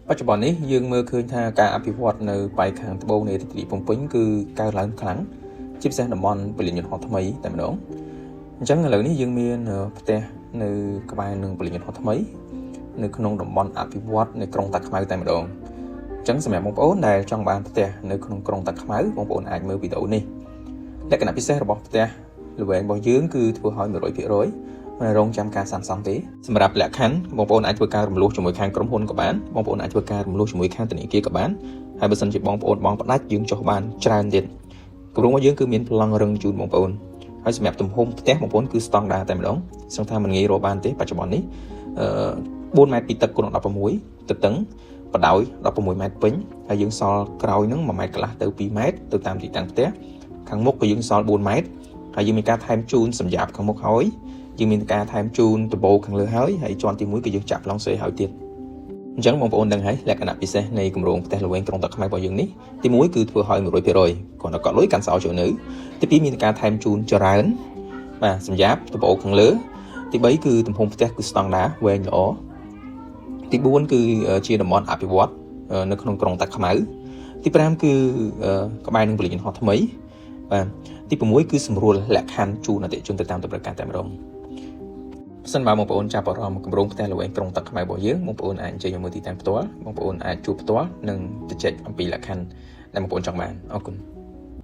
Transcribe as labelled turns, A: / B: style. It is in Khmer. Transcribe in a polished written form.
A: បច្ចុប្បន្ននេះយើងមើលឃើញថាការអភិវឌ្ឍនៅបរិខាងត្បូងនៃរាជធានីភ្នំពេញគឺកើនឡើងខ្លាំងជាពិសេសតំបន់ពលានយន្តហោះថ្មីតែម្ដងអញ្ចឹងឥឡូវនេះយើងមានផ្ទះនៅក្បែរនឹងពលានយន្តហោះថ្មីនៅក្នុងតំបន់អភិវឌ្ឍនៅក្រុងតាខ្មៅតែម្ដងអញ្ចឹងសម្រាប់បងប្អូនដែលចង់បានផ្ទះនៅក្នុងក្រុងតាខ្មៅបងប្អូនអាចមើលវីដេអូនេះលក្ខណៈពិសេសរបស់ផ្ទះល្វែងរបស់យើងគឺធ្វើឲ្យ 100% មិនរងចាំការសាងសង់ទេសម្រាប់លក្ខខណ្ឌបងប្អូនអាចធ្វើការរំលោះជាមួយខាងក្រុមហ៊ុនក៏បានបងប្អូនអាចធ្វើការរំលោះជាមួយខាងធនាគារក៏បានហើយបើសិនជាបងប្អូនបងផ្ដាច់យើងចុះបានច្រើនទៀតគម្រោងរបស់យើងគឺមានប្លង់រឹងជូនបងប្អូនហើយសម្រាប់ទំហំផ្ទះបងប្អូនគឺស្តង់ដារតែម្ដងសង្ឃថាមិនងាយរកបានទេបច្ចុប្បន្ននេះ4ម៉ែត្រពីទឹកគុណ16ទៅតឹងបដោយ16ម៉ែត្រពេញហើយយើងសល់ក្រោយហ្នឹង1ម៉ែត្រកន្លះទៅ2ម៉ែត្រទៅតាមទីតាំងផ្ទះខាងមុខក៏យើងសល់4ម៉ែត្រហើយយើងមានការថែមជូនសម្រាប់ខាងមុខហើយយើងមានការថែមជូនដបូលខាងលើហើយជាន់ទី1គឺយើងចាក់ប្លង់សេហើយទៀតអញ្ចឹងបងប្អូនដឹងហើយលក្ខណៈពិសេសនៃគម្រោងផ្ទះល្វែងក្រុងតាខ្មៅរបស់យើងនេះទី1គឺធ្វើឲ្យ 100% គ្រាន់តែកត់លុយកាន់សោចូលនៅទី2មានការថែមជូនច្រើនបាទសម្រាប់ដបូលខាងលើទី3គឺទំហំផ្ទះគឺស្តង់ដារវែងល្អទី4គឺជាតំបន់អភិវឌ្ឍនៅក្នុងក្រុងតាខ្មៅទី5គឺក្បែរនឹងពលានយន្តហោះថ្មីបាទទី6គឺសម្រួលលក្ខខណ្ឌជូនអតិថិជនទៅតាមតម្រូវការតែម្ដងសិនបើបងប្អូនចាប់អារម្មណ៍គម្រោងផ្ទះល្វែងក្រុងតាខ្មៅរបស់យើងបងប្អូនអាចអញ្ជើញមកមើលទីតាំងផ្ទាល់បងប្អូនអាចជួបផ្ទាល់និងជជែកអំពីលក្ខខណ្ឌដែលបងប្អូនចង់បានអរគុណ